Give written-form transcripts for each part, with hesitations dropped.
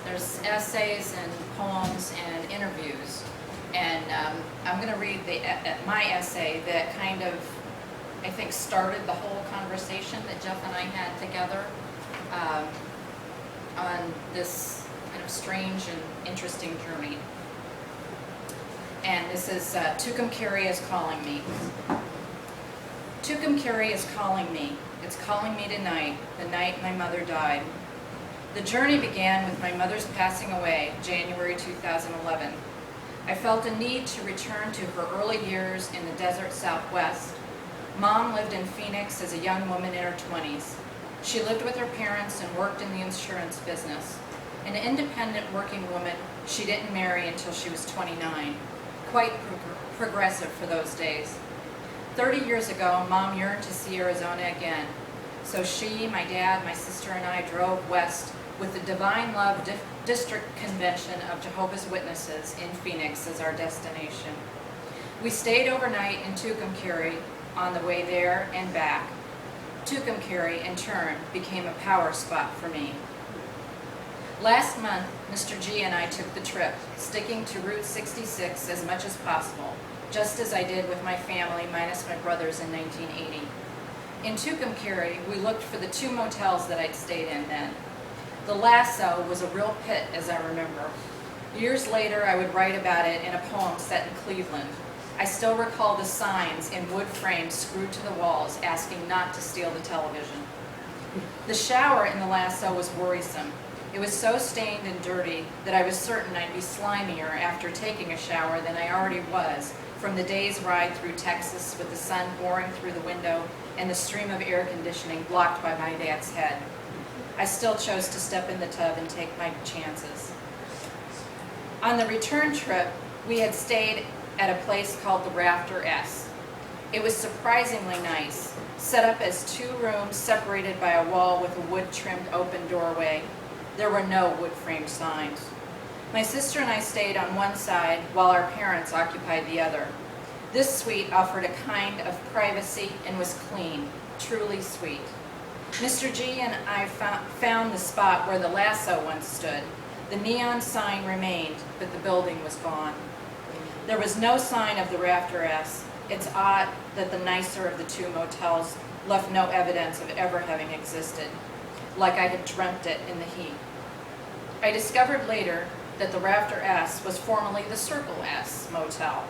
There's essays and poems and interviews. And I'm going to read my essay that kind of, I think, started the whole conversation that Geoff and I had together on this kind of strange and interesting journey. And this is Tucumcari is calling me. Tucumcari is calling me. It's calling me tonight, the night my mother died. The journey began with my mother's passing away, January 2011. I felt a need to return to her early years in the desert Southwest. Mom lived in Phoenix as a young woman in her 20s. She lived with her parents and worked in the insurance business. An independent working woman, she didn't marry until she was 29. Quite progressive for those days. 30 years ago, Mom yearned to see Arizona again. So she, my dad, my sister, and I drove west with the Divine Love District Convention of Jehovah's Witnesses in Phoenix as our destination. We stayed overnight in Tucumcari on the way there and back. Tucumcari, in turn, became a power spot for me. Last month, Mr. G and I took the trip, sticking to Route 66 as much as possible, just as I did with my family minus my brothers in 1980. In Tucumcari, we looked for the 2 motels that I'd stayed in then. The Lasso was a real pit, as I remember. Years later, I would write about it in a poem set in Cleveland. I still recall the signs in wood frames screwed to the walls asking not to steal the television. The shower in the Lasso was worrisome. It was so stained and dirty that I was certain I'd be slimier after taking a shower than I already was from the day's ride through Texas with the sun pouring through the window and the stream of air conditioning blocked by my dad's head. I still chose to step in the tub and take my chances. On the return trip, we had stayed at a place called the Rafter S. It was surprisingly nice, set up as 2 rooms separated by a wall with a wood-trimmed open doorway. There were no wood-frame signs. My sister and I stayed on one side while our parents occupied the other. This suite offered a kind of privacy and was clean, truly sweet. Mr. G and I found the spot where the Lasso once stood. The neon sign remained, but the building was gone. There was no sign of the Rafter S. It's odd that the nicer of the 2 motels left no evidence of ever having existed, like I had dreamt it in the heat. I discovered later that the Rafter S was formerly the Circle S motel,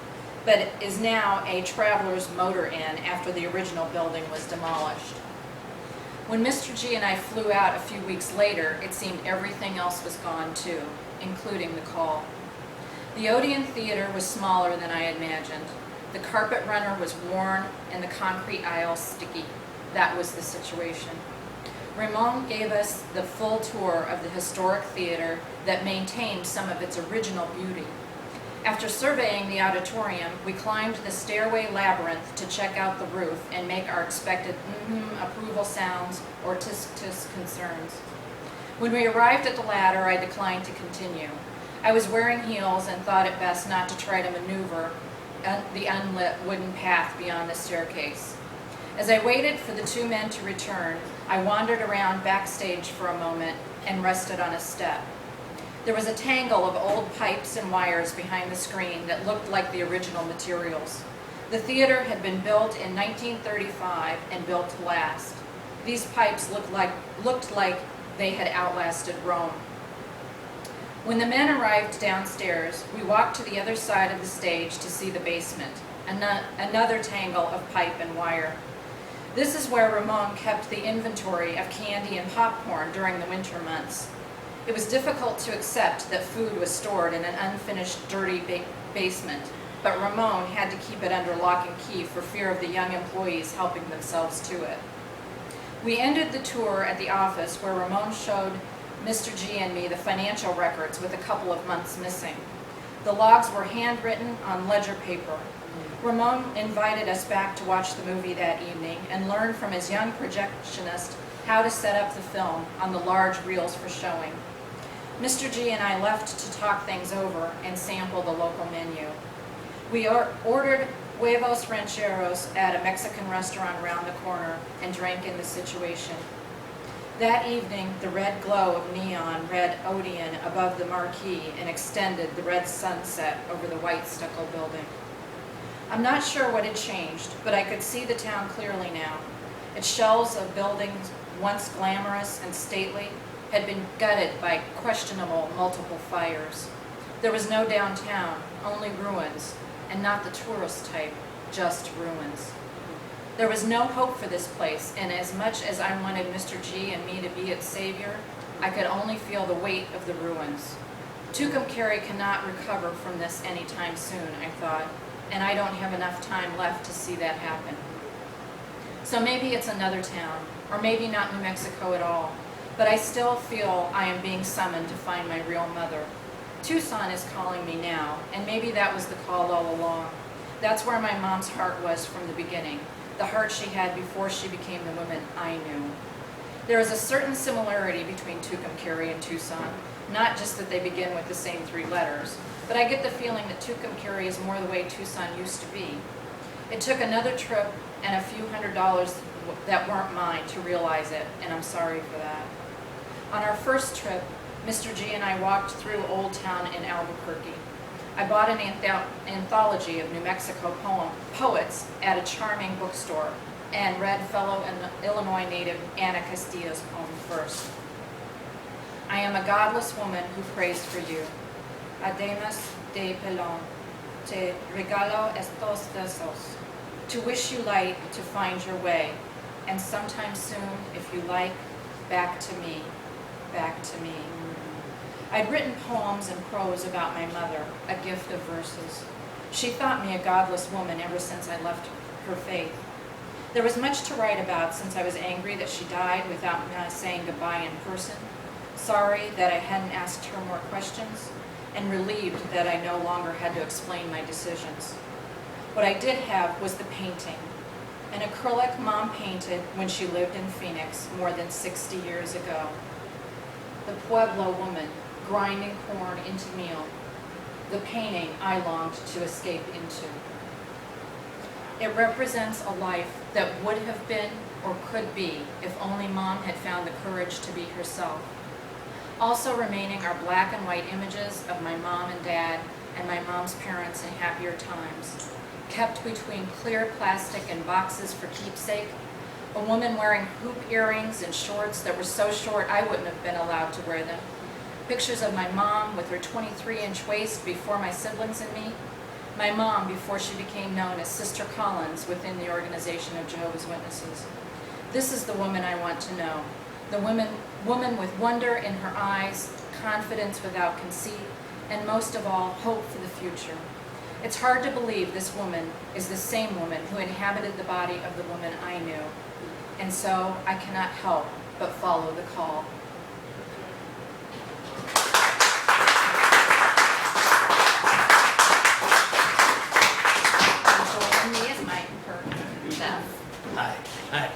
but it is now a traveler's motor inn after the original building was demolished. When Mr. G and I flew out a few weeks later, it seemed everything else was gone too, including the call. The Odeon Theater was smaller than I imagined. The carpet runner was worn and the concrete aisle sticky. That was the situation. Ramon gave us the full tour of the historic theater that maintained some of its original beauty. After surveying the auditorium, we climbed the stairway labyrinth to check out the roof and make our expected approval sounds or tisk-tisk concerns. When we arrived at the ladder, I declined to continue. I was wearing heels and thought it best not to try to maneuver the unlit wooden path beyond the staircase. As I waited for the 2 men to return, I wandered around backstage for a moment and rested on a step. There was a tangle of old pipes and wires behind the screen that looked like the original materials. The theater had been built in 1935 and built to last. These pipes looked like they had outlasted Rome. When the men arrived downstairs, we walked to the other side of the stage to see the basement, another tangle of pipe and wire. This is where Ramon kept the inventory of candy and popcorn during the winter months. It was difficult to accept that food was stored in an unfinished, dirty basement, but Ramon had to keep it under lock and key for fear of the young employees helping themselves to it. We ended the tour at the office where Ramon showed Mr. G and me the financial records with a couple of months missing. The logs were handwritten on ledger paper. Ramon invited us back to watch the movie that evening and learn from his young projectionist how to set up the film on the large reels for showing. Mr. G and I left to talk things over and sample the local menu. We ordered huevos rancheros at a Mexican restaurant around the corner and drank in the situation. That evening, the red glow of neon read Odeon above the marquee and extended the red sunset over the white stucco building. I'm not sure what had changed, but I could see the town clearly now. Its shells of buildings, once glamorous and stately, had been gutted by questionable multiple fires. There was no downtown, only ruins, and not the tourist type, just ruins. There was no hope for this place, and as much as I wanted Mr. G and me to be its savior, I could only feel the weight of the ruins. Tucumcari cannot recover from this anytime soon, I thought, and I don't have enough time left to see that happen. So maybe it's another town, or maybe not New Mexico at all, but I still feel I am being summoned to find my real mother. Tucson is calling me now, and maybe that was the call all along. That's where my mom's heart was from the beginning, the heart she had before she became the woman I knew. There is a certain similarity between Tucumcari and Tucson, not just that they begin with the same 3 letters, but I get the feeling that Tucumcari is more the way Tucson used to be. It took another trip and a few $100s that weren't mine to realize it, and I'm sorry for that. On our first trip, Mr. G and I walked through Old Town in Albuquerque. I bought an anthology of New Mexico poets at a charming bookstore and read fellow Illinois native Ana Castillo's poem first. I am a godless woman who prays for you. Además de pelón, te regalo estos versos. To wish you light, to find your way, and sometime soon, if you like, back to me, back to me. I'd written poems and prose about my mother, a gift of verses. She thought me a godless woman ever since I left her faith. There was much to write about since I was angry that she died without me saying goodbye in person, sorry that I hadn't asked her more questions, and relieved that I no longer had to explain my decisions. What I did have was the painting, an acrylic Mom painted when she lived in Phoenix more than 60 years ago. The Pueblo woman, grinding corn into meal, the painting I longed to escape into. It represents a life that would have been or could be if only Mom had found the courage to be herself. Also remaining are black and white images of my mom and dad and my mom's parents in happier times, kept between clear plastic and boxes for keepsake, a woman wearing hoop earrings and shorts that were so short I wouldn't have been allowed to wear them, pictures of my mom with her 23-inch waist before my siblings and me, my mom before she became known as Sister Collins within the Organization of Jehovah's Witnesses. This is the woman I want to know, the woman with wonder in her eyes, confidence without conceit, and most of all, hope for the future. It's hard to believe this woman is the same woman who inhabited the body of the woman I knew, and so I cannot help but follow the call. Hi.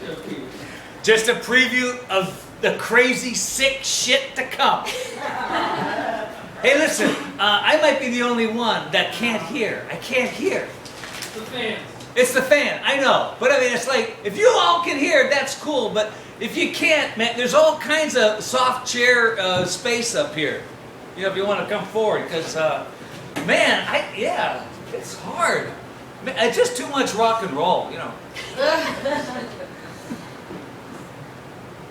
Just a preview of the crazy, sick shit to come. Hey, listen, I might be the only one that can't hear. I can't hear. It's the fan. It's the fan, I know. But I mean, it's like, if you all can hear, that's cool. But if you can't, man, there's all kinds of soft chair space up here. You know, if you want to come forward. Because, man, yeah, it's hard. Man, it's just too much rock and roll, you know.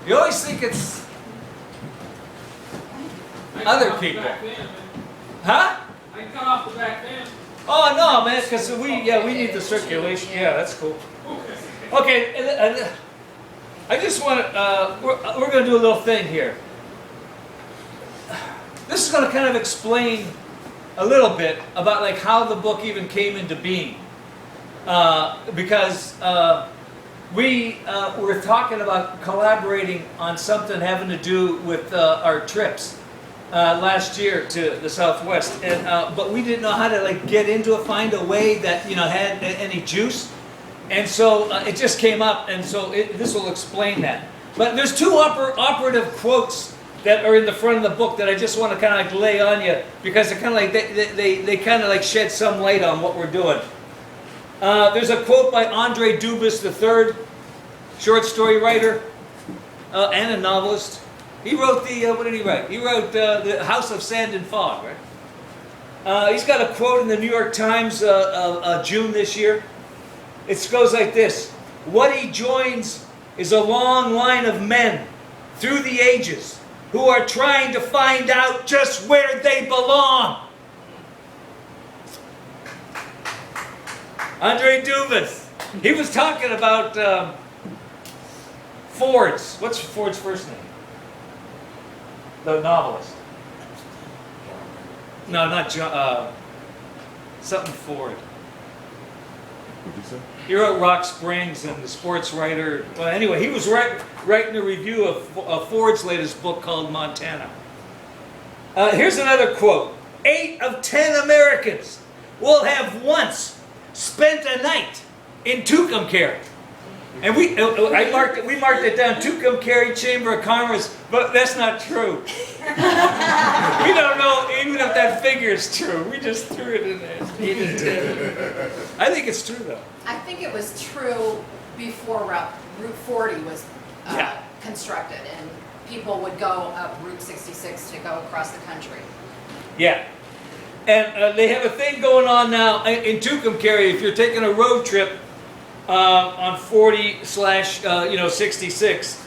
You always think it's other people. Huh? I cut off the back fan. Oh no, man, because we need the circulation. Yeah, that's cool. Okay, I just want to. We're going to do a little thing here. This is going to kind of explain a little bit about like how the book even came into being, because we were talking about collaborating on something having to do with our trips last year to the Southwest, and but we didn't know how to like get into it, find a way that had any juice, and so it just came up, and so this will explain that. But there's two operative quotes that are in the front of the book that I just want to kind of like lay on you because they're kind of like they kind of like shed some light on what we're doing. There's a quote by Andre Dubus III, short story writer. and a novelist. He wrote what did he write? He wrote The House of Sand and Fog, right? He's got a quote in the New York Times June this year. It goes like this: "What he joins is a long line of men through the ages who are trying to find out just where they belong." Andre Dubas. He was talking about Ford's. What's Ford's first name? The novelist. No, not John. Something Ford. What'd you say? He wrote Rock Springs and the sports writer. Well, anyway, he was writing a review of Ford's latest book called Montana. Here's another quote: 8 of 10 Americans will have once spent a night in Tucumcari. And we marked it down, Tucumcari Chamber of Commerce, but that's not true. We don't know even if that figure is true. We just threw it in there. 8 and 10. I think it's true though. I think it was true before Route 40 was Yeah. constructed, and people would go up Route 66 to go across the country. Yeah. And they have a thing going on now in Tucumcari. If you're taking a road trip on 40/66,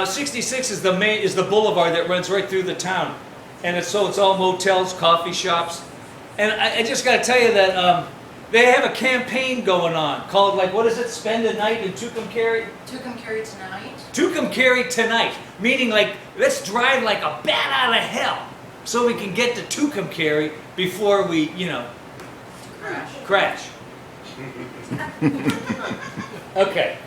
66 is the boulevard that runs right through the town, and it's all motels, coffee shops, and I just got to tell you that they have a campaign going on called, like, what is it? Spend a night in Tucumcari. Tucumcari tonight? Tucumcari tonight, meaning like let's drive like a bat out of hell so we can get to Tucumcari before we, crash. Okay.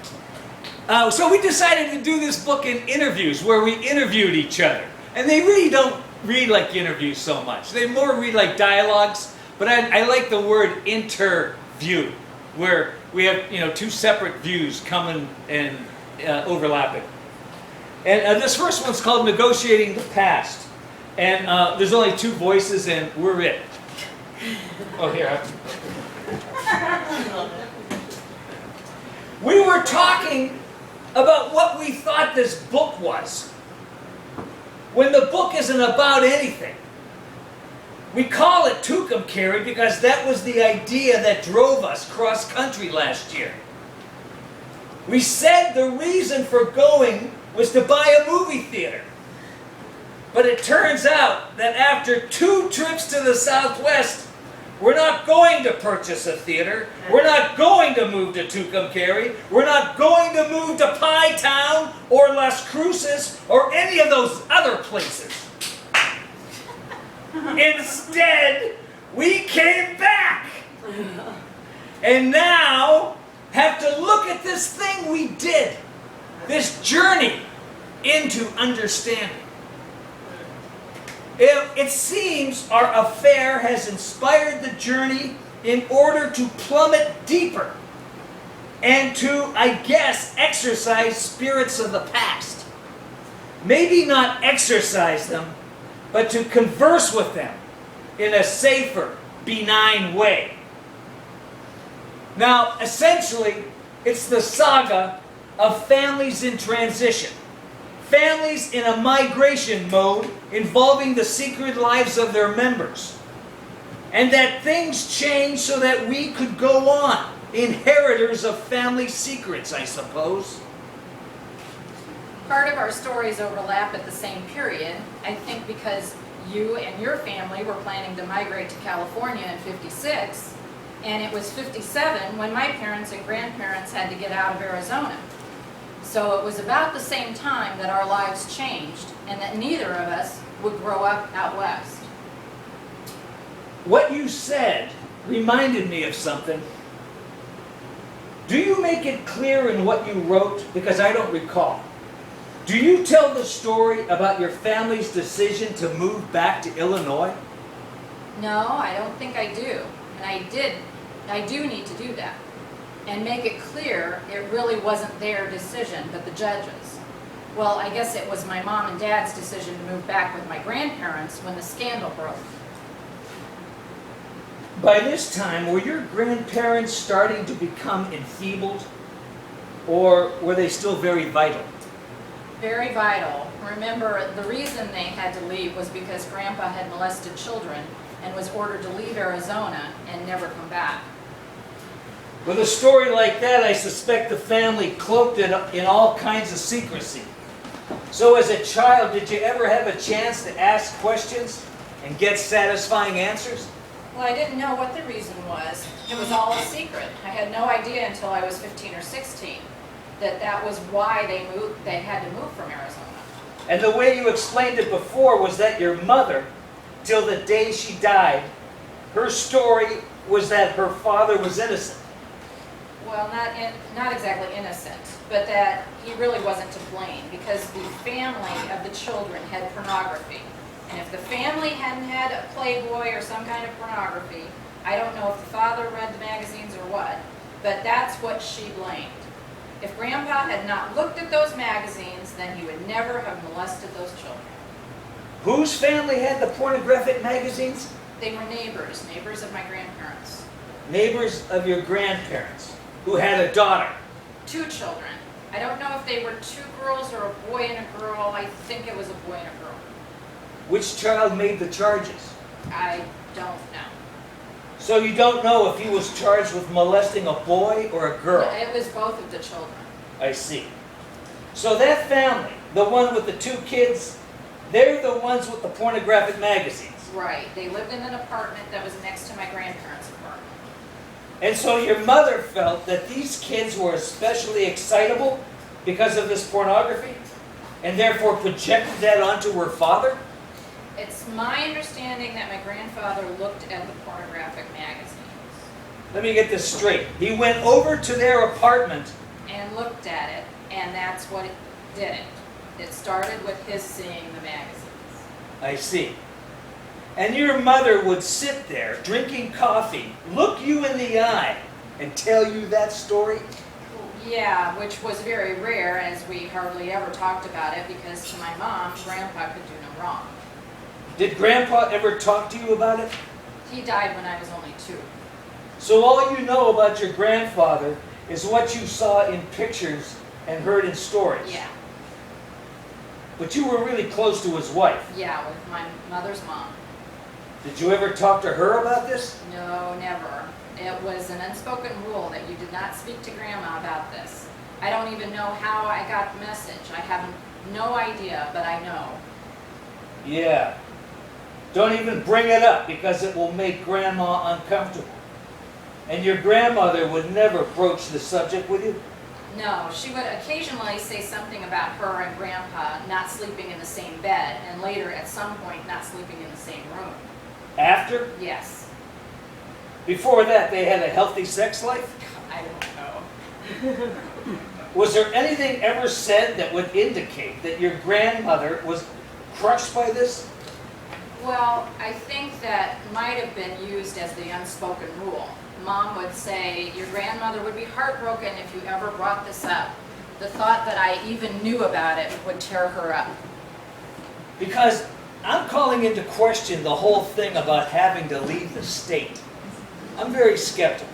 So we decided to do this book in interviews where we interviewed each other. And they really don't read like interviews so much. They more read like dialogues. But I like the word interview, where we have, 2 separate views coming and overlapping. And this first one's called Negotiating the Past. And there's only 2 voices, and we're it. Oh, here. We were talking about what we thought this book was, when the book isn't about anything. We call it Tucumcari because that was the idea that drove us cross-country last year. We said the reason for going was to buy a movie theater. But it turns out that after 2 trips to the Southwest, we're not going to purchase a theater. We're not going to move to Tucumcari. We're not going to move to Pie Town or Las Cruces or any of those other places. Instead, we came back. And now have to look at this thing we did. This journey into understanding. It seems our affair has inspired the journey in order to plummet deeper and to, I guess, exercise spirits of the past. Maybe not exercise them, but to converse with them in a safer, benign way. Now, essentially, it's the saga of families in transition. Families in a migration mode involving the secret lives of their members. And that things change so that we could go on, inheritors of family secrets, I suppose. Part of our stories overlap at the same period, I think because you and your family were planning to migrate to California in '56, and it was '57 when my parents and grandparents had to get out of Arizona. So it was about the same time that our lives changed, and that neither of us would grow up out west. What you said reminded me of something. Do you make it clear in what you wrote? Because I don't recall. Do you tell the story about your family's decision to move back to Illinois? No, I don't think I do. And I do need to do that. And make it clear it really wasn't their decision, but the judge's. Well, I guess it was my mom and dad's decision to move back with my grandparents when the scandal broke. By this time, were your grandparents starting to become enfeebled? Or were they still very vital? Very vital. Remember, the reason they had to leave was because Grandpa had molested children and was ordered to leave Arizona and never come back. With a story like that, I suspect the family cloaked it in all kinds of secrecy. So as a child, did you ever have a chance to ask questions and get satisfying answers? Well, I didn't know what the reason was. It was all a secret. I had no idea until I was 15 or 16 that that was why they had to move from Arizona. And the way you explained it before was that your mother, till the day she died, her story was that her father was innocent. Well, not exactly innocent, but that he really wasn't to blame because the family of the children had pornography. And if the family hadn't had a Playboy or some kind of pornography, I don't know if the father read the magazines or what, but that's what she blamed. If Grandpa had not looked at those magazines, then he would never have molested those children. Whose family had the pornographic magazines? They were neighbors of my grandparents. Neighbors of your grandparents, who had a daughter. 2 children. I don't know if they were 2 girls or a boy and a girl. I think it was a boy and a girl. Which child made the charges? I don't know. So you don't know if he was charged with molesting a boy or a girl? It was both of the children. I see. So that family, the one with the 2 kids, they're the ones with the pornographic magazines. Right. They lived in an apartment that was next to my grandparents' apartment. And so your mother felt that these kids were especially excitable because of this pornography, and therefore projected that onto her father? It's my understanding that my grandfather looked at the pornographic magazines Let me get this straight. He went over to their apartment. and looked at it, and that's what it did it. It started with his seeing the magazines. I see. And your mother would sit there drinking coffee, look you in the eye, and tell you that story? Yeah, which was very rare, as we hardly ever talked about it, because to my mom, Grandpa could do no wrong. Did Grandpa ever talk to you about it? He died when I was only 2. So all you know about your grandfather is what you saw in pictures and heard in stories. Yeah, But you were really close to his wife. yeah, with my mother's mom. Did you ever talk to her about this? No, never. It was an unspoken rule that you did not speak to Grandma about this. I don't even know how I got the message. I have no idea, but I know. Yeah. Don't even bring it up because it will make Grandma uncomfortable. And your grandmother would never broach the subject with you? No, she would occasionally say something about her and Grandpa not sleeping in the same bed, and later, at some point, not sleeping in the same room. After? Yes. Before that, they had a healthy sex life? I don't know. Was there anything ever said that would indicate that your grandmother was crushed by this? Well, I think that might have been used as the unspoken rule. Mom would say, your grandmother would be heartbroken if you ever brought this up. The thought that I even knew about it would tear her up. Because I'm calling into question the whole thing about having to leave the state. I'm very skeptical.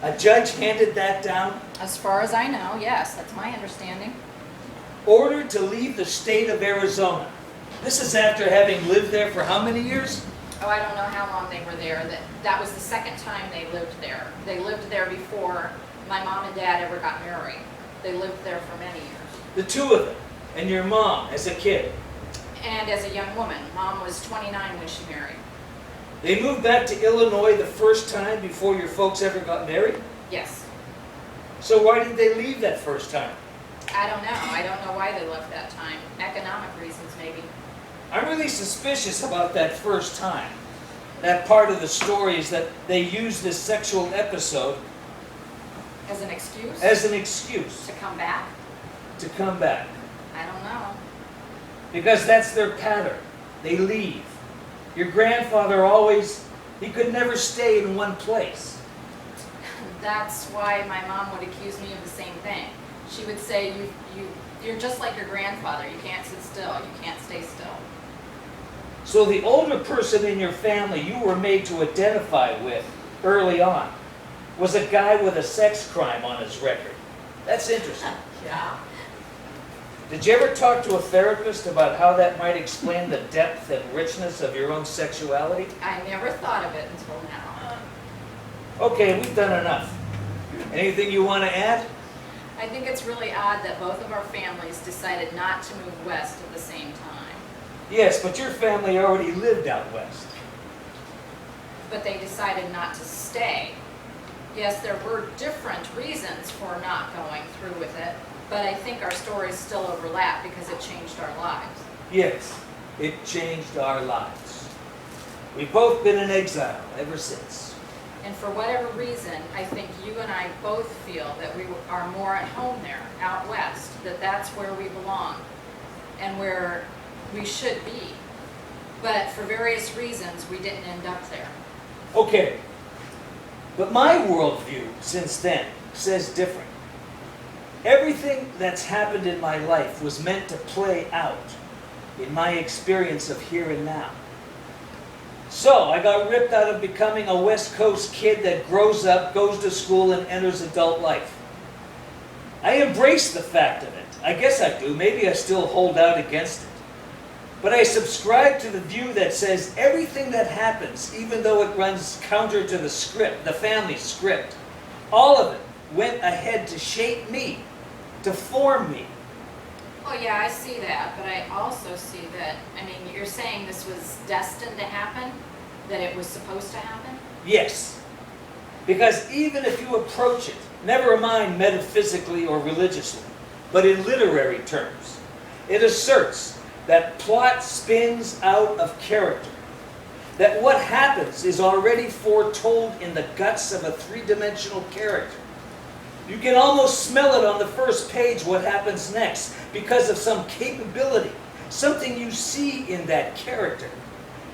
A judge handed that down, As far as I know, yes, that's my understanding. ordered to leave the state of Arizona. This is after having lived there for how many years? Oh, I don't know how long they were there. That was the second time they lived there. They lived there before my mom and dad ever got married. They lived there for many years. The 2 of them, and your mom as a kid. And as a young woman, Mom was 29 when she married. They moved back to Illinois the first time before your folks ever got married? Yes. So why did they leave that first time? I don't know. I don't know why they left that time. Economic reasons, maybe. I'm really suspicious about that first time. That part of the story is that they used this sexual episode As an excuse? as an excuse To come back? to come back. I don't know. Because that's their pattern. They leave. Your grandfather always, he could never stay in one place. That's why my mom would accuse me of the same thing. She would say, you're just like your grandfather. You can't sit still. You can't stay still. So the older person in your family you were made to identify with early on was a guy with a sex crime on his record. That's interesting. Yeah. Did you ever talk to a therapist about how that might explain the depth and richness of your own sexuality? I never thought of it until now. Okay, we've done enough. Anything you want to add? I think it's really odd that both of our families decided not to move west at the same time. Yes, but your family already lived out west. But they decided not to stay. Yes, there were different reasons for not going through with it, but I think our stories still overlap because it changed our lives. Yes, it changed our lives. We've both been in exile ever since. And for whatever reason, I think you and I both feel that we are more at home there, out west, that that's where we belong and where we should be. But for various reasons, we didn't end up there. Okay, but my worldview since then says different. Everything that's happened in my life was meant to play out in my experience of here and now. So I got ripped out of becoming a West Coast kid that grows up, goes to school, and enters adult life. I embrace the fact of it. I guess I do. Maybe I still hold out against it. But I subscribe to the view that says everything that happens, even though it runs counter to the script, the family script, all of it went ahead to shape me, to form me. Oh yeah, I see that, but I also see that, I mean, you're saying this was destined to happen? That it was supposed to happen? Yes. Because even if you approach it, never mind metaphysically or religiously, but in literary terms, it asserts that plot spins out of character. That what happens is already foretold in the guts of a three-dimensional character. You can almost smell it on the first page what happens next because of some capability, something you see in that character.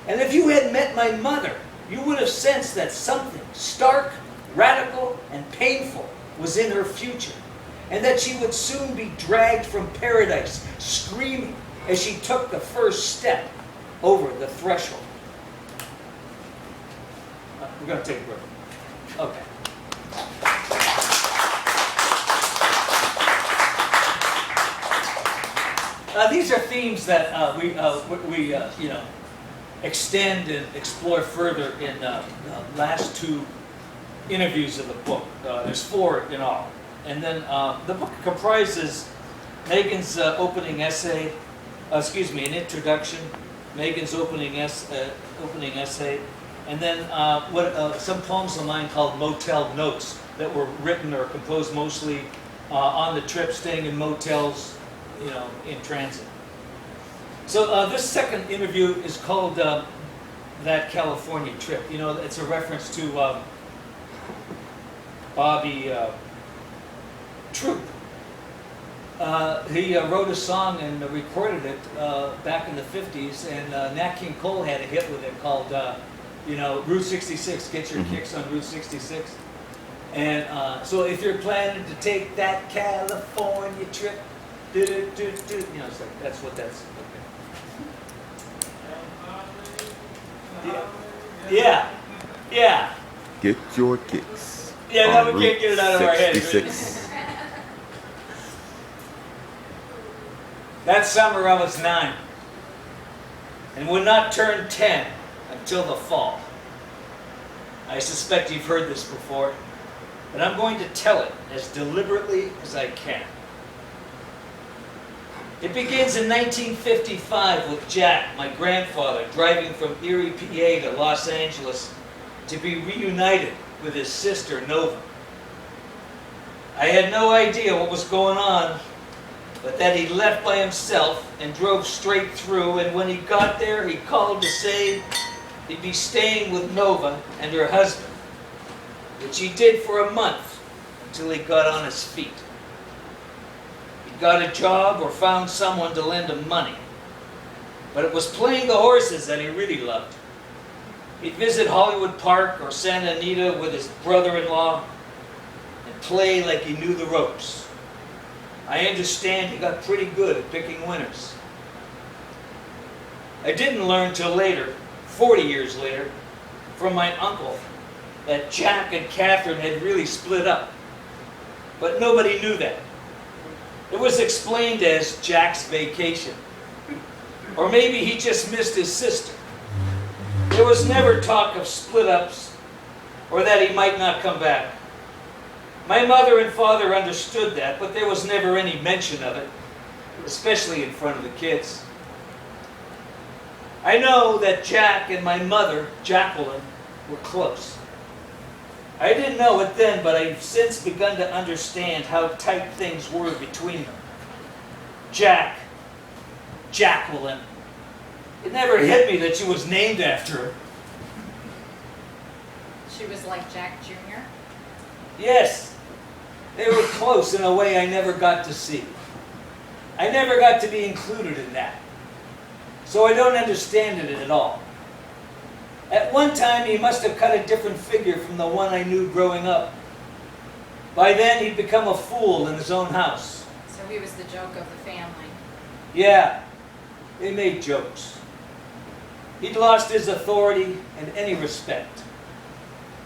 And if you had met my mother, you would have sensed that something stark, radical, and painful was in her future, and that she would soon be dragged from paradise, screaming as she took the first step over the threshold. We're going to take a break. Okay. These are themes that we extend and explore further in the last two interviews of the book. There's 4 in all. And then the book comprises Megan's opening essay, an introduction, Megan's opening essay, and then some poems of mine called Motel Notes that were written or composed mostly on the trip, staying in motels, in transit. So this second interview is called That California Trip. It's a reference to Bobby Troop. He wrote a song and recorded it back in the 50s, and Nat King Cole had a hit with it called, Route 66, Get Your Kicks on Route 66. And so if you're planning to take that California trip, it's like, that's what that's, okay. Yeah. Get your kicks. Yeah, now on we can't get it out of our heads. 66. That summer I was 9 and would not turn 10 until the fall. I suspect you've heard this before, but I'm going to tell it as deliberately as I can. It begins in 1955 with Jack, my grandfather, driving from Erie, PA to Los Angeles to be reunited with his sister, Nova. I had no idea what was going on, but that he left by himself and drove straight through, and when he got there, he called to say he'd be staying with Nova and her husband, which he did for a month until he got on his feet. He got a job or found someone to lend him money, but it was playing the horses that he really loved. He'd visit Hollywood Park or Santa Anita with his brother-in-law and play like he knew the ropes. I understand he got pretty good at picking winners. I didn't learn till later, 40 years later, from my uncle that Jack and Catherine had really split up. But nobody knew that. It was explained as Jack's vacation. Or maybe he just missed his sister. There was never talk of split-ups or that he might not come back. My mother and father understood that, but there was never any mention of it, especially in front of the kids. I know that Jack and my mother, Jacqueline, were close. I didn't know it then, but I've since begun to understand how tight things were between them. Jack, Jacqueline. It never hit me that she was named after her. She was like Jack Jr.? Yes, they were close in a way I never got to see. I never got to be included in that. So I don't understand it at all. At one time, he must have cut a different figure from the one I knew growing up. By then, he'd become a fool in his own house. So he was the joke of the family. Yeah, they made jokes. He'd lost his authority and any respect.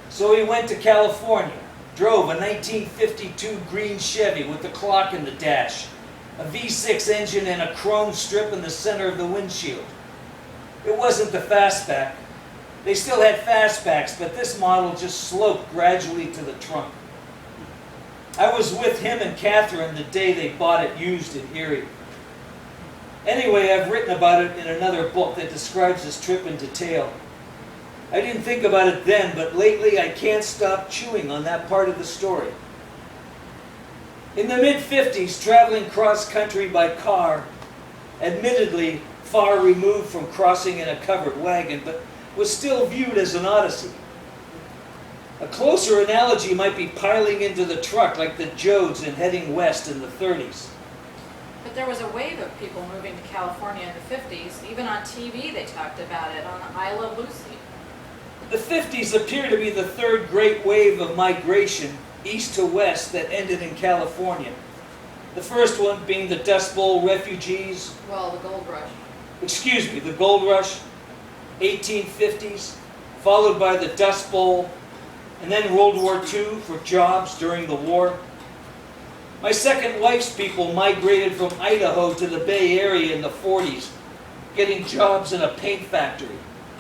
So he went to California, drove a 1952 green Chevy with the clock in the dash, a V6 engine and a chrome strip in the center of the windshield. It wasn't the fastback. They still had fastbacks, but this model just sloped gradually to the trunk. I was with him and Catherine the day they bought it used in Erie. Anyway, I've written about it in another book that describes this trip in detail. I didn't think about it then, but lately I can't stop chewing on that part of the story. In the mid-50s, traveling cross-country by car, admittedly far removed from crossing in a covered wagon, but was still viewed as an odyssey. A closer analogy might be piling into the truck like the Jodes and heading west in the 30s. But there was a wave of people moving to California in the 50s. Even on TV they talked about it, on I Love Lucy. The 50s appear to be the third great wave of migration east to west that ended in California. The first one being the Dust Bowl refugees. Well, the gold rush. The Gold Rush, 1850s, followed by the Dust Bowl, and then World War II for jobs during the war. My second wife's people migrated from Idaho to the Bay Area in the 40s, getting jobs in a paint factory,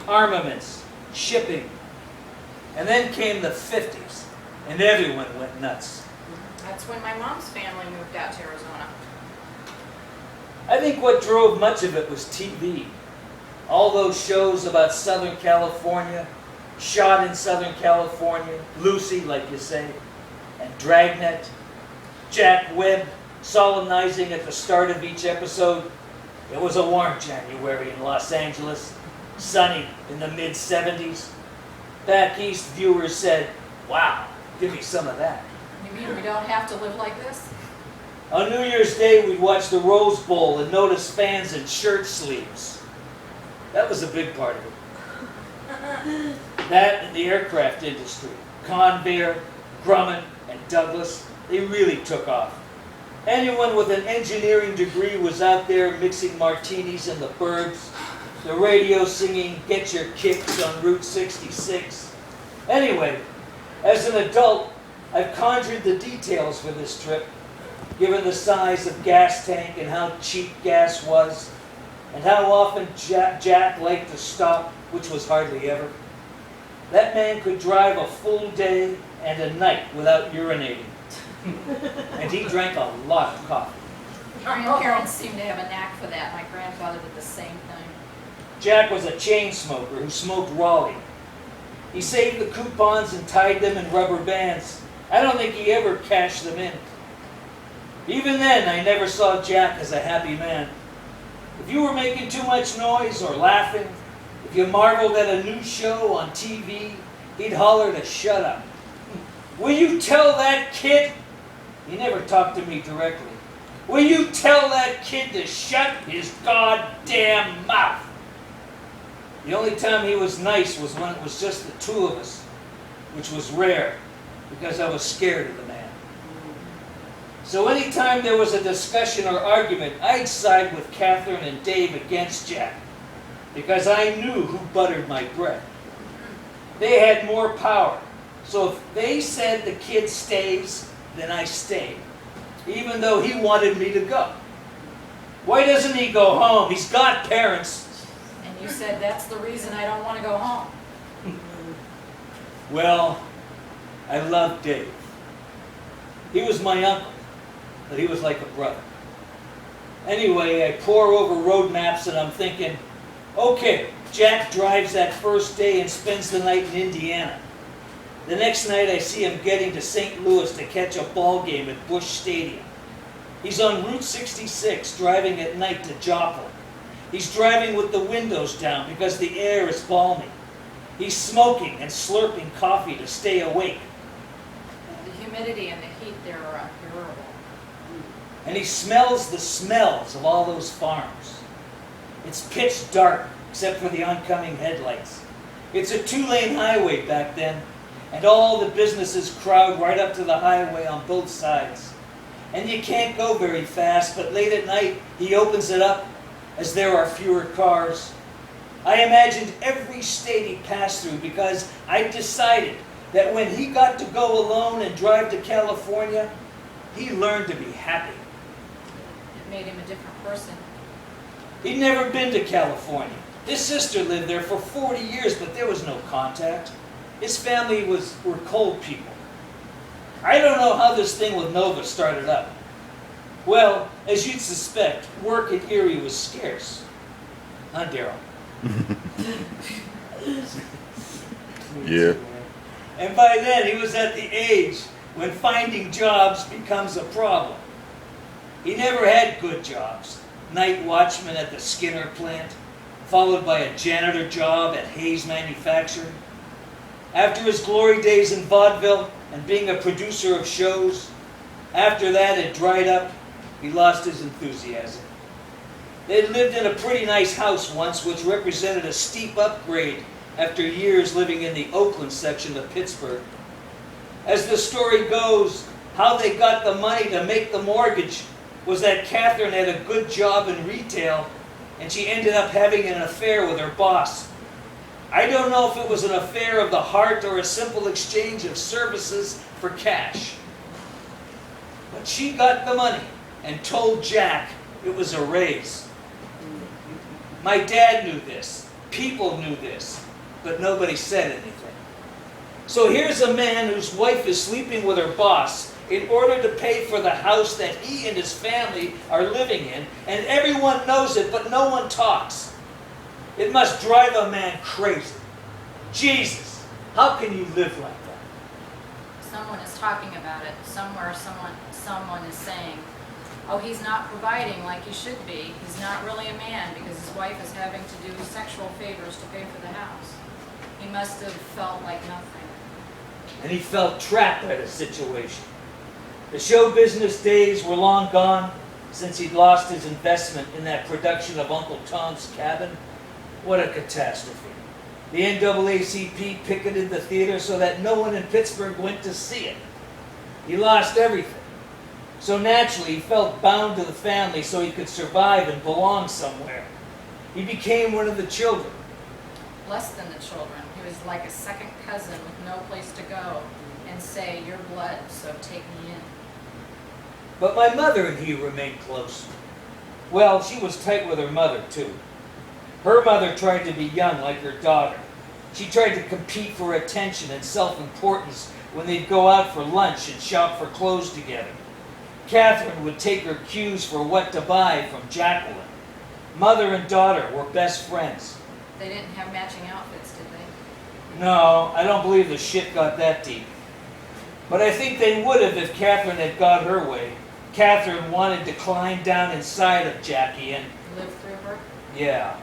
armaments, shipping. And then came the 50s, and everyone went nuts. That's when my mom's family moved out to Arizona. I think what drove much of it was TV. All those shows about Southern California, shot in Southern California, Lucy, like you say, and Dragnet, Jack Webb solemnizing at the start of each episode. It was a warm January in Los Angeles, sunny in the mid-70s. Back east, viewers said, "Wow, give me some of that." You mean we don't have to live like this? On New Year's Day, we'd watch the Rose Bowl and notice fans in shirt sleeves. That was a big part of it. That and the aircraft industry. Convair, Grumman, and Douglas, they really took off. Anyone with an engineering degree was out there mixing martinis in the burbs, the radio singing "Get Your Kicks" on Route 66. Anyway, as an adult, I've conjured the details for this trip, given the size of gas tank and how cheap gas was, and how often Jack liked to stop, which was hardly ever. That man could drive a full day and a night without urinating. And he drank a lot of coffee. Grandparents seem to have a knack for that. My grandfather did the same thing. Jack was a chain smoker who smoked Raleigh. He saved the coupons and tied them in rubber bands. I don't think he ever cashed them in. Even then, I never saw Jack as a happy man. If you were making too much noise or laughing, if you marveled at a new show on TV, he'd holler to shut up. "Will you tell that kid?" He never talked to me directly. "Will you tell that kid to shut his goddamn mouth?" The only time he was nice was when it was just the two of us, which was rare, because I was scared of the man. So anytime there was a discussion or argument, I'd side with Catherine and Dave against Jack, because I knew who buttered my bread. They had more power, so if they said the kid stays, then I stayed. even though he wanted me to go. Why doesn't he go home? He's got parents. And you said that's the reason I don't want to go home. Well, I love Dave. He was my uncle, but he was like a brother. Anyway, I pore over road maps and I'm thinking, okay, Jack drives that first day and spends the night in Indiana. The next night I see him getting to St. Louis to catch a ball game at Busch Stadium. He's on Route 66 driving at night to Joplin. He's driving with the windows down because the air is balmy. He's smoking and slurping coffee to stay awake. The humidity and the heat there are unbearable. And he smells the smells of all those farms. It's pitch dark except for the oncoming headlights. It's a 2-lane highway back then, and all the businesses crowd right up to the highway on both sides. And you can't go very fast, but late at night he opens it up as there are fewer cars. I imagined every state he passed through because I decided that when he got to go alone and drive to California, he learned to be happy. It made him a different person. He'd never been to California. His sister lived there for 40 years, but there was no contact. His family were cold people. I don't know how this thing with Nova started up. Well, as you'd suspect, work at Erie was scarce. Huh, Daryl? Yeah. And by then, he was at the age when finding jobs becomes a problem. He never had good jobs. Night watchman at the Skinner plant, followed by a janitor job at Hayes Manufacturing. After his glory days in vaudeville and being a producer of shows, after that it dried up, he lost his enthusiasm. They'd lived in a pretty nice house once, which represented a steep upgrade after years living in the Oakland section of Pittsburgh. As the story goes, how they got the money to make the mortgage was that Catherine had a good job in retail and she ended up having an affair with her boss. I don't know if it was an affair of the heart or a simple exchange of services for cash. But she got the money and told Jack it was a raise. My dad knew this. People knew this. But nobody said anything. So here's a man whose wife is sleeping with her boss in order to pay for the house that he and his family are living in, and everyone knows it, but no one talks. It must drive a man crazy. Jesus, how can you live like that? Someone is talking about it. Somewhere someone is saying, oh, he's not providing like he should be. He's not really a man because his wife is having to do sexual favors to pay for the house. He must have felt like nothing. And he felt trapped by the situation. The show business days were long gone since he'd lost his investment in that production of Uncle Tom's Cabin. What a catastrophe. The NAACP picketed the theater so that no one in Pittsburgh went to see it. He lost everything. So naturally, he felt bound to the family so he could survive and belong somewhere. He became one of the children. Less than the children. He was like a second cousin with no place to go and say, you're blood, so take me in. But my mother and he remained close. Well, she was tight with her mother, too. Her mother tried to be young like her daughter. She tried to compete for attention and self-importance when they'd go out for lunch and shop for clothes together. Catherine would take her cues for what to buy from Jacqueline. Mother and daughter were best friends. They didn't have matching outfits, did they? No, I don't believe the shit got that deep. But I think they would have if Catherine had got her way. Catherine wanted to climb down inside of Jackie and... Live through her? Yeah.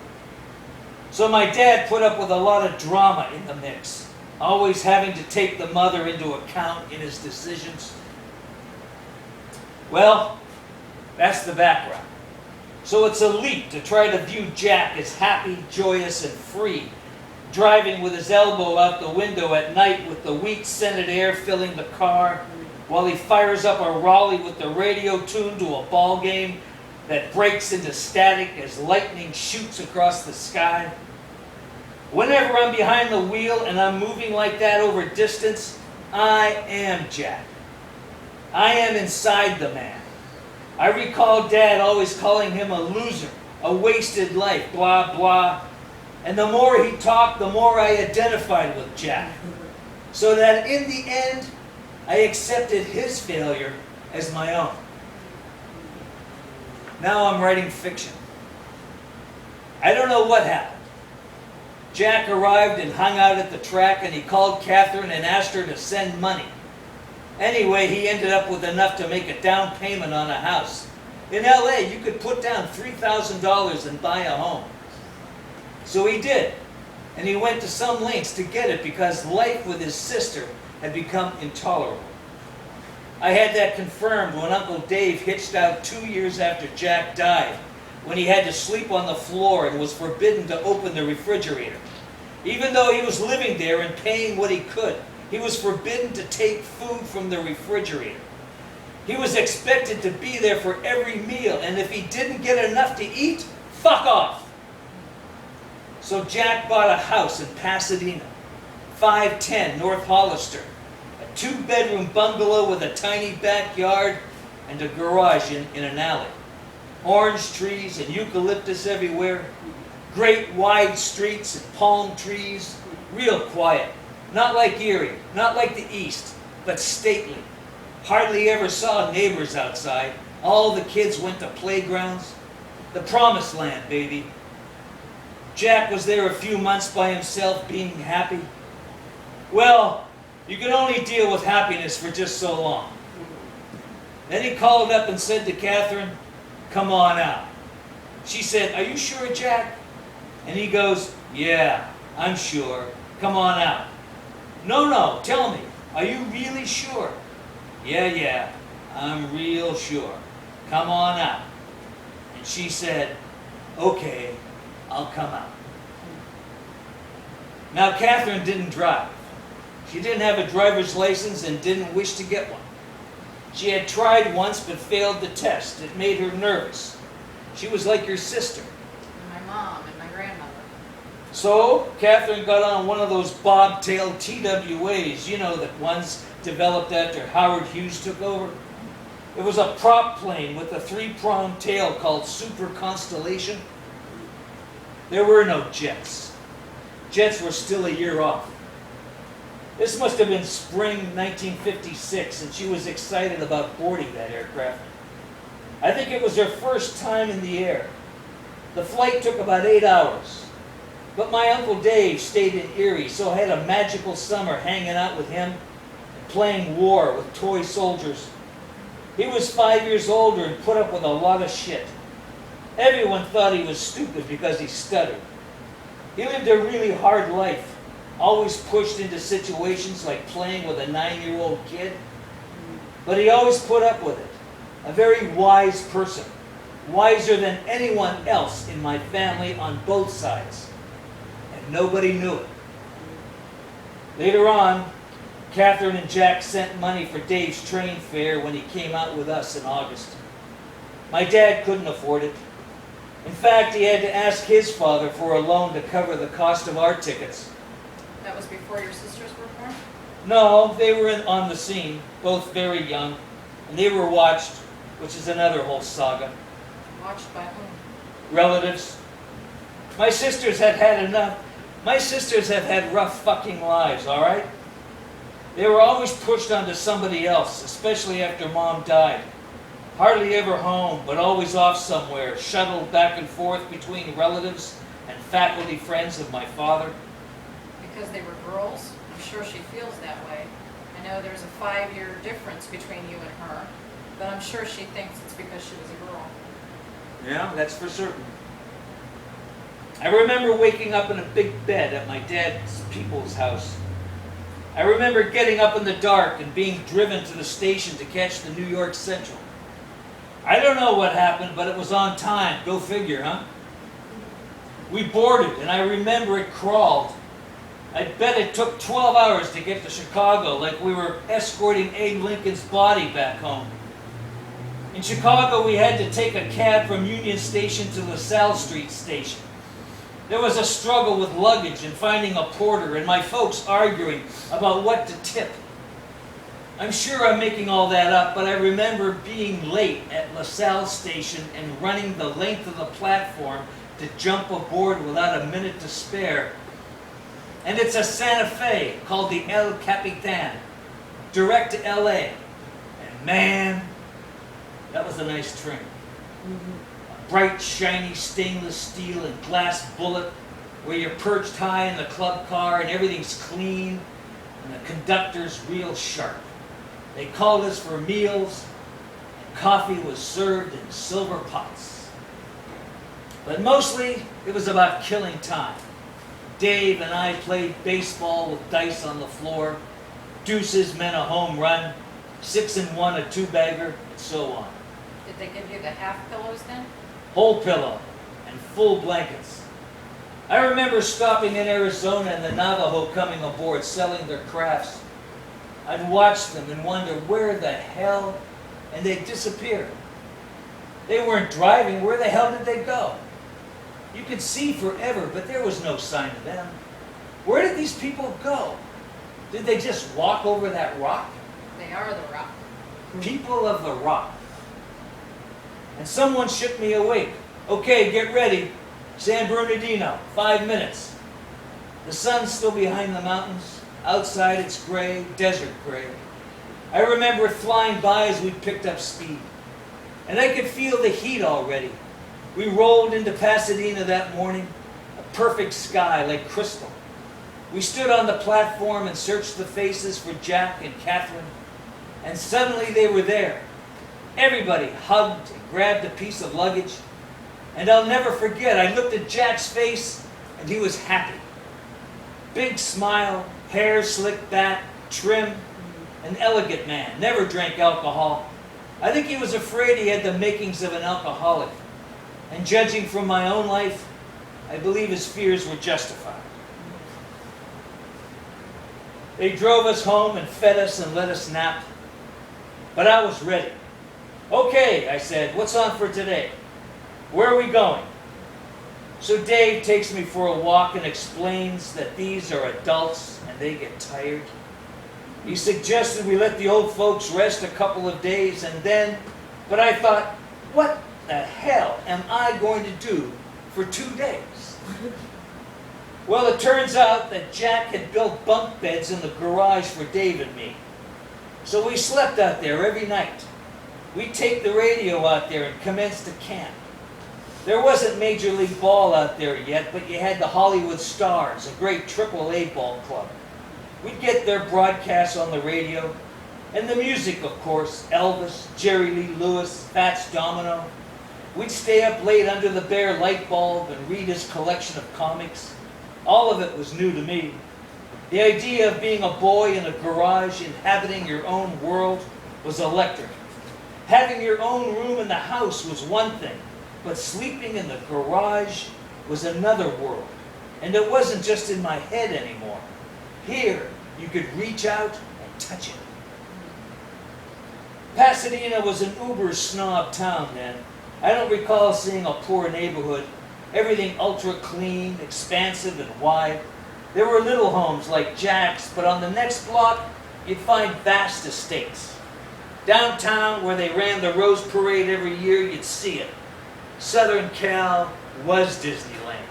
So my dad put up with a lot of drama in the mix, always having to take the mother into account in his decisions. Well, that's the background. So it's a leap to try to view Jack as happy, joyous, and free, driving with his elbow out the window at night with the weak scented air filling the car, while he fires up a Raleigh with the radio tuned to a ball game that breaks into static as lightning shoots across the sky. Whenever I'm behind the wheel and I'm moving like that over distance, I am Jack. I am inside the man, I recall Dad always calling him a loser, a wasted life, blah, blah. And the more he talked, the more I identified with Jack. So that in the end, I accepted his failure as my own. Now I'm writing fiction. I don't know what happened. Jack arrived and hung out at the track, and he called Catherine and asked her to send money. Anyway, he ended up with enough to make a down payment on a house. In LA, you could put down $3,000 and buy a home. So he did, and he went to some lengths to get it because life with his sister had become intolerable. I had that confirmed when Uncle Dave hitched out 2 years after Jack died, when he had to sleep on the floor and was forbidden to open the refrigerator. Even though he was living there and paying what he could, he was forbidden to take food from the refrigerator. He was expected to be there for every meal, and if he didn't get enough to eat, fuck off. So Jack bought a house in Pasadena, 510 North Hollister, a 2-bedroom bungalow with a tiny backyard and a garage in an alley. Orange trees and eucalyptus everywhere, great wide streets and palm trees, real quiet. Not like Erie, not like the East, but stately. Hardly ever saw neighbors outside. All the kids went to playgrounds. The promised land, baby. Jack was there a few months by himself, being happy. Well, you can only deal with happiness for just so long. Then he called up and said to Catherine, "Come on out." She said, "Are you sure, Jack?" And he goes, "Yeah, I'm sure. Come on out." No, tell me, are you really sure?" Yeah, I'm real sure. Come on out." And she said, "Okay, I'll come out." Now, Catherine didn't drive. She didn't have a driver's license and didn't wish to get one. She had tried once but failed the test. It made her nervous. She was like your sister. And my mom and my grandmother. So, Catherine got on one of those bobtail TWAs, you know, that ones developed after Howard Hughes took over. It was a prop plane with a 3-pronged tail called Super Constellation. There were no jets. Jets were still a year off. This must have been spring 1956, and she was excited about boarding that aircraft. I think it was her first time in the air. The flight took about 8 hours. But my Uncle Dave stayed in Erie, so I had a magical summer hanging out with him and playing war with toy soldiers. He was 5 years older and put up with a lot of shit. Everyone thought he was stupid because he stuttered. He lived a really hard life, always pushed into situations like playing with a 9-year-old kid. But he always put up with it. A very wise person, wiser than anyone else in my family on both sides. And nobody knew it. Later on, Catherine and Jack sent money for Dave's train fare when he came out with us in August. My dad couldn't afford it. In fact, he had to ask his father for a loan to cover the cost of our tickets. That was before your sisters were born? No, they were on the scene, both very young, and they were watched, which is another whole saga. Watched by whom? Relatives. My sisters had had enough. My sisters have had rough fucking lives, all right? They were always pushed onto somebody else, especially after Mom died. Hardly ever home, but always off somewhere, shuttled back and forth between relatives and faculty friends of my father. Because they were girls? I'm sure she feels that way. I know there's a 5-year difference between you and her, but I'm sure she thinks it's because she was a girl. Yeah, that's for certain. I remember waking up in a big bed at my dad's people's house. I remember getting up in the dark and being driven to the station to catch the New York Central. I don't know what happened, but it was on time. Go figure, huh? We boarded, and I remember it crawled. I bet it took 12 hours to get to Chicago, like we were escorting Abe Lincoln's body back home. In Chicago, we had to take a cab from Union Station to LaSalle Street Station. There was a struggle with luggage and finding a porter, and my folks arguing about what to tip. I'm sure I'm making all that up, but I remember being late at LaSalle Station and running the length of the platform to jump aboard without a minute to spare. And it's a Santa Fe called the El Capitan, direct to LA. And man, that was a nice train. A bright, shiny stainless steel and glass bullet where you're perched high in the club car and everything's clean and the conductor's real sharp. They called us for meals, and coffee was served in silver pots. But mostly, it was about killing time. Dave and I played baseball with dice on the floor. Deuces meant a home run, 6 and 1 a two-bagger, and so on. Did they give you the half pillows then? Whole pillow and full blankets. I remember stopping in Arizona and the Navajo coming aboard selling their crafts. I'd watch them and wonder where the hell, and they'd disappear. They weren't driving, where the hell did they go? You could see forever, but there was no sign of them. Where did these people go? Did they just walk over that rock? They are the rock. People of the rock. And someone shook me awake. Okay, get ready. San Bernardino, 5 minutes. The sun's still behind the mountains. Outside it's gray, desert gray. I remember flying by as we picked up speed. And I could feel the heat already. We rolled into Pasadena that morning, a perfect sky like crystal. We stood on the platform and searched the faces for Jack and Catherine, and suddenly they were there. Everybody hugged and grabbed a piece of luggage, and I'll never forget, I looked at Jack's face and he was happy. Big smile, hair slicked back, trim, an elegant man, never drank alcohol. I think he was afraid he had the makings of an alcoholic. And judging from my own life, I believe his fears were justified. They drove us home and fed us and let us nap. But I was ready. Okay, I said, what's on for today? Where are we going? So Dave takes me for a walk and explains that these are adults and they get tired. He suggested we let the old folks rest a couple of days and then, but I thought, what the hell am I going to do for 2 days? Well, it turns out that Jack had built bunk beds in the garage for Dave and me. So we slept out there every night. We'd take the radio out there and commence to camp. There wasn't Major League Ball out there yet, but you had the Hollywood Stars, a great AAA ball club. We'd get their broadcasts on the radio, and the music, of course, Elvis, Jerry Lee Lewis, Fats Domino. We'd stay up late under the bare light bulb and read his collection of comics. All of it was new to me. The idea of being a boy in a garage inhabiting your own world was electric. Having your own room in the house was one thing, but sleeping in the garage was another world. And it wasn't just in my head anymore. Here, you could reach out and touch it. Pasadena was an uber snob town then. I don't recall seeing a poor neighborhood. Everything ultra clean, expansive, and wide. There were little homes like Jack's, but on the next block, you'd find vast estates. Downtown, where they ran the Rose Parade every year, you'd see it. Southern Cal was Disneyland.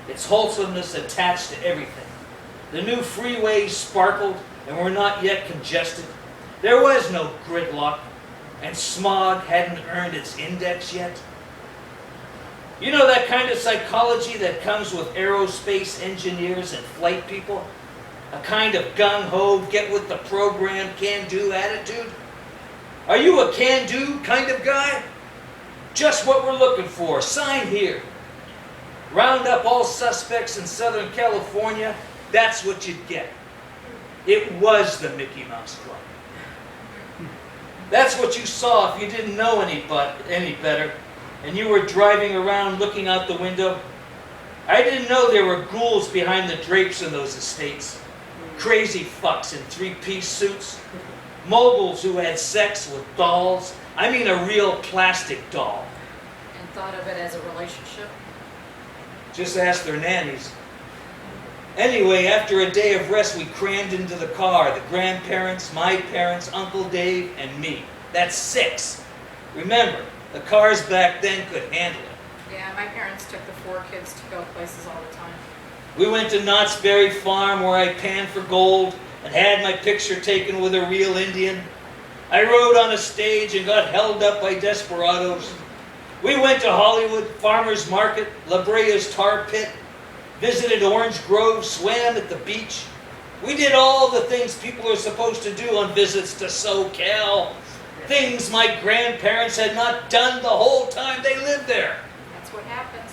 Its wholesomeness attached to everything. The new freeways sparkled and were not yet congested. There was no gridlock, and smog hadn't earned its index yet. You know that kind of psychology that comes with aerospace engineers and flight people? A kind of gung-ho, get-with-the-program, can-do attitude? Are you a can-do kind of guy? Just what we're looking for. Sign here. Round up all suspects in Southern California, that's what you'd get. It was the Mickey Mouse Club. That's what you saw if you didn't know any better, and you were driving around looking out the window. I didn't know there were ghouls behind the drapes in those estates. Crazy fucks in three-piece suits. Moguls who had sex with dolls. I mean a real plastic doll. And thought of it as a relationship? Just ask their nannies. Anyway, after a day of rest, we crammed into the car. The grandparents, my parents, Uncle Dave, and me. That's 6. Remember, the cars back then could handle it. Yeah, my parents took the 4 kids to go places all the time. We went to Knott's Berry Farm where I panned for gold and had my picture taken with a real Indian. I rode on a stage and got held up by desperados. We went to Hollywood, Farmers Market, La Brea's Tar Pit, visited Orange Grove, swam at the beach. We did all the things people are supposed to do on visits to SoCal. Things my grandparents had not done the whole time they lived there. That's what happens.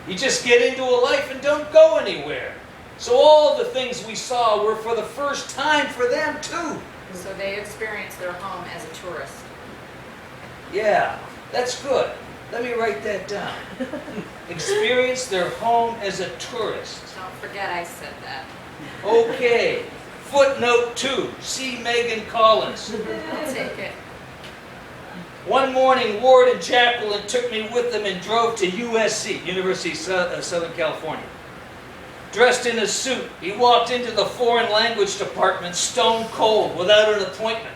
You just get into a life and don't go anywhere. So all the things we saw were for the first time for them too. So they experienced their home as a tourist. Yeah, that's good. Let me write that down. Experience their home as a tourist. Don't forget I said that. Okay. Footnote 2. See Megan Collins. I'll take it. One morning, Ward and Jacqueline took me with them and drove to USC, University of Southern California. Dressed in a suit, he walked into the foreign language department stone cold without an appointment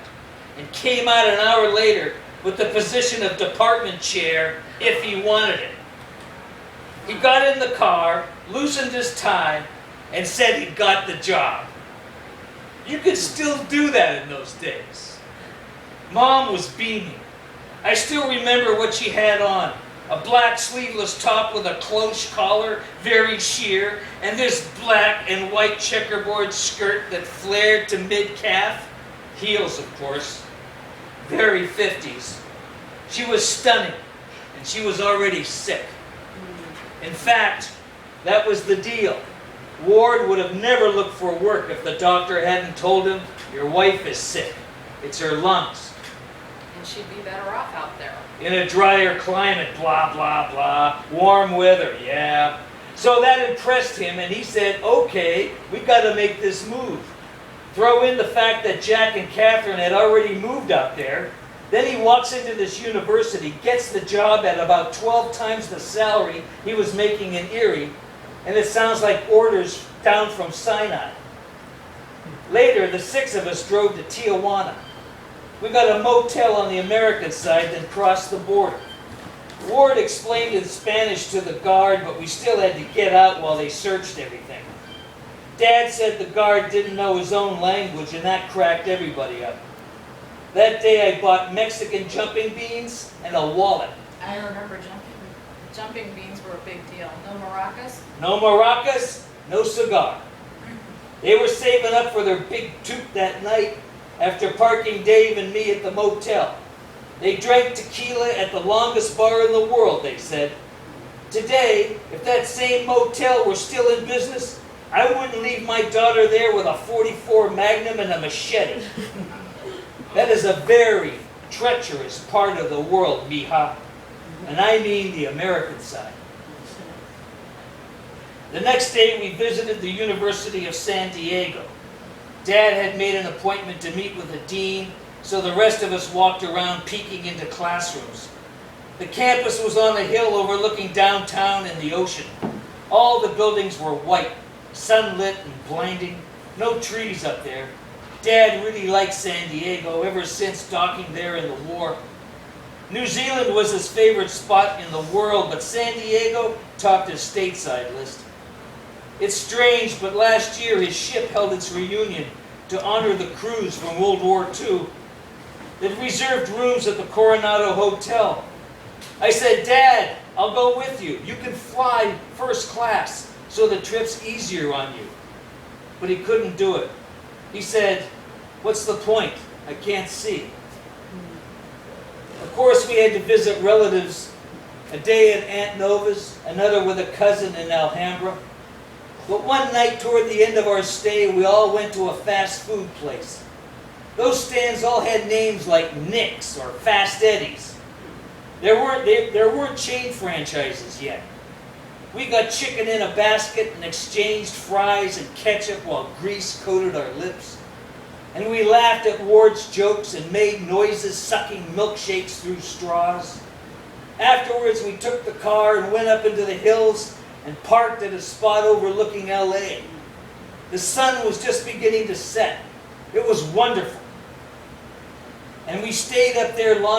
and came out an hour later with the position of department chair if he wanted it. He got in the car, loosened his tie, and said he'd got the job. You could still do that in those days. Mom was beaming. I still remember what she had on. A black sleeveless top with a close collar, very sheer, and this black and white checkerboard skirt that flared to mid-calf. Heels, of course. Very 50s. She was stunning, and she was already sick. In fact, that was the deal. Ward would have never looked for work if the doctor hadn't told him, "Your wife is sick. It's her lungs." And she'd be better off out there. In a drier climate, blah, blah, blah. Warm weather, yeah. So that impressed him, and he said, "Okay, we got to make this move." Throw in the fact that Jack and Catherine had already moved out there. Then he walks into this university, gets the job at about 12 times the salary he was making in Erie, and it sounds like orders down from Sinai. Later, the 6 of us drove to Tijuana. We got a motel on the American side, then crossed the border. Ward explained in Spanish to the guard, but we still had to get out while they searched everything. Dad said the guard didn't know his own language, and that cracked everybody up. That day I bought Mexican jumping beans and a wallet. I remember jumping beans were a big deal. No maracas? No maracas, no cigar. They were saving up for their big toot that night after parking Dave and me at the motel. They drank tequila at the longest bar in the world, they said. Today, if that same motel were still in business, I wouldn't leave my daughter there with a .44 Magnum and a machete. That is a very treacherous part of the world, mija. And I mean the American side. The next day we visited the University of San Diego. Dad had made an appointment to meet with the dean, so the rest of us walked around peeking into classrooms. The campus was on a hill overlooking downtown and the ocean. All the buildings were white, sunlit and blinding. No trees up there. Dad really liked San Diego ever since docking there in the war. New Zealand was his favorite spot in the world, but San Diego topped his stateside list. It's strange, but last year his ship held its reunion to honor the crews from World War II. They'd reserved rooms at the Coronado Hotel. I said, "Dad, I'll go with you. You can fly first class, so the trip's easier on you." But he couldn't do it. He said, "What's the point? I can't see." Of course, we had to visit relatives. A day at Aunt Nova's, another with a cousin in Alhambra. But one night toward the end of our stay, we all went to a fast food place. Those stands all had names like Nick's or Fast Eddie's. There weren't chain franchises yet. We got chicken in a basket and exchanged fries and ketchup while grease coated our lips. And we laughed at Ward's jokes and made noises sucking milkshakes through straws. Afterwards, we took the car and went up into the hills and parked at a spot overlooking LA. The sun was just beginning to set. It was wonderful. And we stayed up there long